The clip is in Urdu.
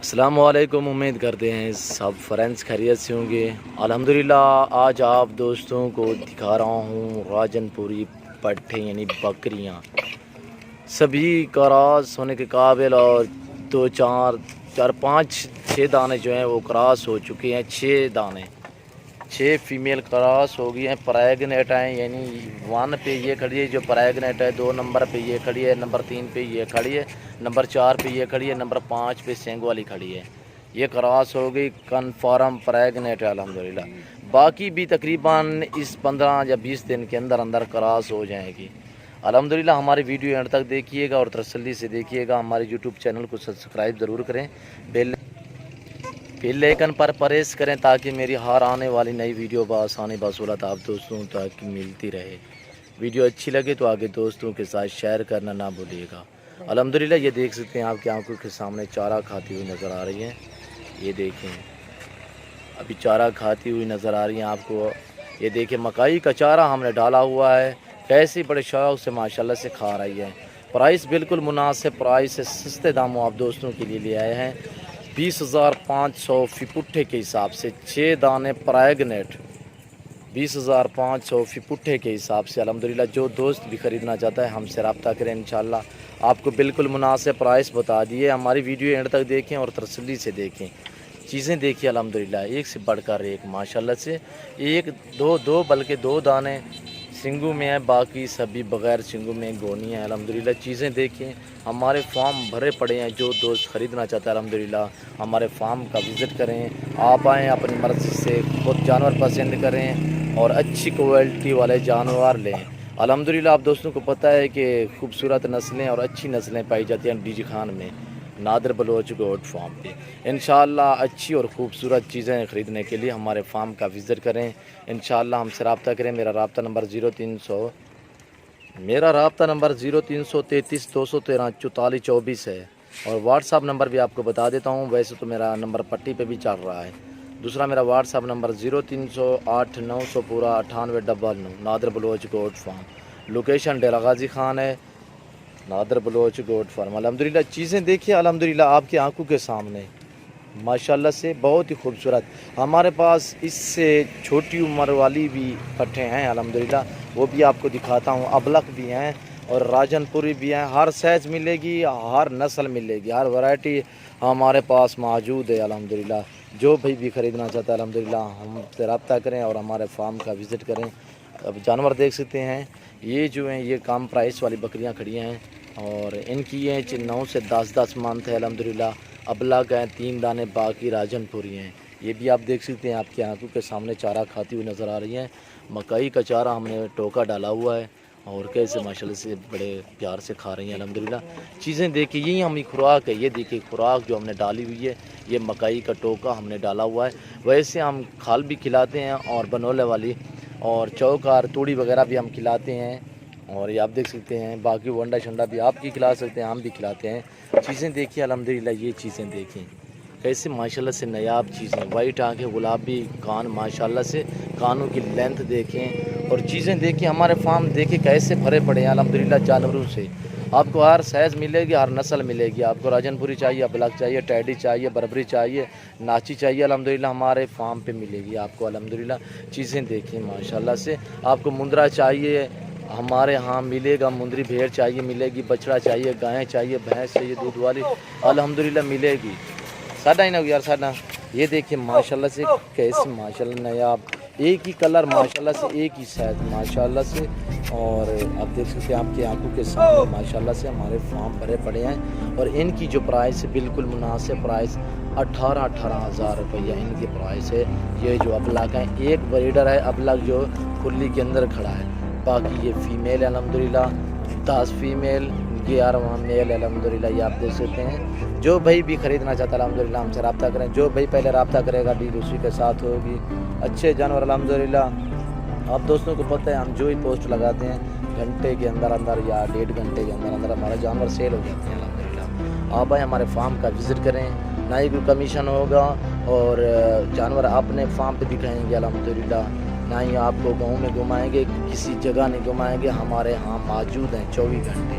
السلام علیکم، امید کرتے ہیں سب فرینڈس خیریت سے ہوں گے۔ الحمدللہ آج آپ دوستوں کو دکھا رہا ہوں راجن پوری پٹھے یعنی بکریاں، سبھی کراس ہونے کے قابل، اور دو چار پانچ چھ دانے جو ہیں وہ کراس ہو چکے ہیں۔ 6 دانے 6 فیمیل کراس ہو گئی ہیں، پریگنیٹ ہیں، یعنی 1 پہ یہ کھڑی ہے جو پریگنیٹ ہے، 2 نمبر پہ یہ کھڑی ہے، نمبر 3 پہ یہ کھڑی ہے، نمبر 4 پہ یہ کھڑی ہے، نمبر 5 پہ سینگ والی کھڑی ہے۔ یہ کراس ہو گئی، کنفارم پریگنیٹ ہے الحمدللہ۔ باقی بھی تقریباً اس 15 یا 20 دن کے اندر کراس ہو جائے گی الحمدللہ۔ ہماری ویڈیو اینڈ تک دیکھیے گا اور تسلی سے دیکھیے گا۔ ہمارے یوٹیوب چینل کو سبسکرائب ضرور کریں، بیل آئیکن پر پریس کریں تاکہ میری ہر آنے والی نئی ویڈیو بآسانی بسہولت آپ دوستوں تک ملتی رہے۔ ویڈیو اچھی لگے تو آگے دوستوں کے ساتھ شیئر کرنا نہ بھولیے گا۔ الحمدللہ یہ دیکھ سکتے ہیں آپ کی آنکھوں کے سامنے چارہ کھاتی ہوئی نظر آ رہی ہیں۔ یہ دیکھیں ابھی چارہ کھاتی ہوئی نظر آ رہی ہیں آپ کو۔ یہ دیکھیں مکئی کا چارہ ہم نے ڈالا ہوا ہے، کیسی بڑے شوق سے ماشاءاللہ سے کھا رہی ہے۔ پرائس بالکل مناسب پرائس ہے، سستے داموں آپ دوستوں کے لیے لے آئے ہیں۔ 20,500 فی پٹھے کے حساب سے 6 دانے پریگنیٹ، 20,500 فی پٹھے کے حساب سے الحمدللہ۔ جو دوست بھی خریدنا چاہتا ہے ہم سے رابطہ کریں، انشاءاللہ آپ کو بالکل مناسب پرائس بتا دیے۔ ہماری ویڈیو اینڈ تک دیکھیں اور تسلی سے دیکھیں، چیزیں دیکھیں الحمدللہ ایک سے بڑھ کر ایک ماشاءاللہ سے۔ ایک دو بلکہ 2 دانے سنگوں میں ہیں، باقی سبھی بغیر سنگوں میں گونی ہیں الحمدللہ۔ چیزیں دیکھیں، ہمارے فارم بھرے پڑے ہیں، جو دوست خریدنا چاہتا ہے الحمدللہ ہمارے فارم کا وزٹ کریں، آپ آئیں اپنی مرضی سے خود جانور پسند کریں اور اچھی کوالٹی والے جانور لیں الحمدللہ۔ آپ دوستوں کو پتہ ہے کہ خوبصورت نسلیں اور اچھی نسلیں پائی جاتی ہیں ڈی جی خان میں، نادر بلوچ گوٹ فارم پہ۔ انشاءاللہ اچھی اور خوبصورت چیزیں خریدنے کے لیے ہمارے فارم کا وزٹ کریں، انشاءاللہ ہم سے رابطہ کریں۔ میرا رابطہ نمبر 0333 213 4424 ہے، اور واٹس ایپ نمبر بھی آپ کو بتا دیتا ہوں، ویسے تو میرا نمبر پٹی پہ بھی چل رہا ہے۔ دوسرا میرا واٹس ایپ نمبر 0308 900 پورا 9899، نادر بلوچ گوٹ فارم، لوکیشن ڈیرہ غازی خان ہے، نادر بلوچ گوٹ فارم الحمدللہ۔ چیزیں دیکھیے الحمدللہ آپ کی آنکھوں کے سامنے ماشاءاللہ سے بہت ہی خوبصورت۔ ہمارے پاس اس سے چھوٹی عمر والی بھی پٹھے ہیں الحمدللہ، وہ بھی آپ کو دکھاتا ہوں۔ ابلک بھی ہیں اور راجن پوری بھی ہیں، ہر سائز ملے گی، ہر نسل ملے گی، ہر ورائٹی ہمارے پاس موجود ہے الحمدللہ۔ جو بھی خریدنا چاہتا ہے الحمدللہ ہم سے رابطہ کریں اور ہمارے فارم کا وزٹ کریں۔ اب جانور دیکھ سکتے ہیں، یہ جو ہیں یہ کم پرائس والی بکریاں کھڑی ہیں، اور ان کی ایج 9 سے 10 منتھ ہے الحمدللہ۔ ابلک ہیں 3 دانے، باقی راجن پوری ہیں۔ یہ بھی آپ دیکھ سکتے ہیں، آپ کی آنکھوں کے سامنے چارہ کھاتی ہوئی نظر آ رہی ہیں۔ مکئی کا چارہ ہم نے ٹوکا ڈالا ہوا ہے، اور کیسے ماشاءاللہ سے بڑے پیار سے کھا رہی ہیں الحمدللہ۔ چیزیں دیکھیں، یہی ہماری خوراک ہے، یہ دیکھیں خوراک جو ہم نے ڈالی ہوئی ہے، یہ مکئی کا ٹوکا ہم نے ڈالا ہوا ہے۔ ویسے ہم کھال بھی کھلاتے ہیں، اور بنولے والی اور چوکار توڑی وغیرہ بھی ہم کھلاتے ہیں، اور یہ آپ دیکھ سکتے ہیں۔ باقی ونڈا شنڈا بھی آپ کی کھلا سکتے ہیں، ہم بھی کھلاتے ہیں۔ چیزیں دیکھیے الحمدللہ، یہ چیزیں دیکھیں کیسے ماشاءاللہ سے نایاب چیزیں، وائٹ آنکھیں، گلابی کان ماشاءاللہ سے، کانوں کی لینتھ دیکھیں، اور چیزیں دیکھیں۔ ہمارے فارم دیکھیں کیسے بھرے پڑے ہیں الحمدللہ جانوروں سے۔ آپ کو ہر سائز ملے گی، ہر نسل ملے گی۔ آپ کو راجن پوری چاہیے، ابلک چاہیے، ٹیڈی چاہیے، بربری چاہیے، ناچی چاہیے، الحمدللہ ہمارے فارم پہ ملے گی آپ کو الحمدللہ۔ چیزیں دیکھیں ماشاءاللہ سے۔ آپ کو مندرا چاہیے ہمارے ہاں ملے گا، مندری بھیڑ چاہیے ملے گی، بچڑا چاہیے، گائیں چاہیے، بھینس چاہیے دودھ والی الحمدللہ ملے گی۔ ساڈا ہی نہ یار ساڈا۔ یہ دیکھیں ماشاءاللہ سے کیسے ماشاءاللہ نایاب، ایک ہی کلر ماشاءاللہ سے، ایک ہی سائز ماشاءاللہ سے، اور آپ دیکھ سکتے ہیں آپ کی آنکھوں کے سامنے ماشاءاللہ سے ہمارے فارم بھرے پڑے ہیں، اور ان کی جو پرائس ہے بالکل مناسب پرائس 18,000 روپیہ ان کی پرائس ہے۔ یہ جو ابلک ہیں، ایک بریڈر ہے ابلک جو کھلی کے اندر کھڑا ہے، باقی یہ فیمیل ہے الحمدللہ، 10 فیمیل 11 میل الحمدللہ۔ یہ آپ دیکھ سکتے ہیں۔ جو بھائی بھی خریدنا چاہتا ہے الحمدللہ ہم سے رابطہ کریں، جو بھائی پہلے رابطہ کرے گا ڈیل اسی کے ساتھ ہوگی۔ اچھے جانور الحمدللہ، آپ دوستوں کو پتہ ہے ہم جو ہی پوسٹ لگاتے ہیں گھنٹے کے اندر اندر یا 1.5 گھنٹے کے اندر اندر ہمارے جانور سیل ہو جاتے ہیں الحمدللہ۔ آپ آئیں ہمارے فارم کا وزٹ کریں، نہ ہی کوئی کمیشن ہوگا، اور جانور اپنے فارم پہ دکھائیں گے الحمدللہ، نہ ہی آپ کو گاؤں میں گھمائیں گے، کسی جگہ نہیں گھمائیں گے، ہمارے ہاں موجود ہیں 24 گھنٹے۔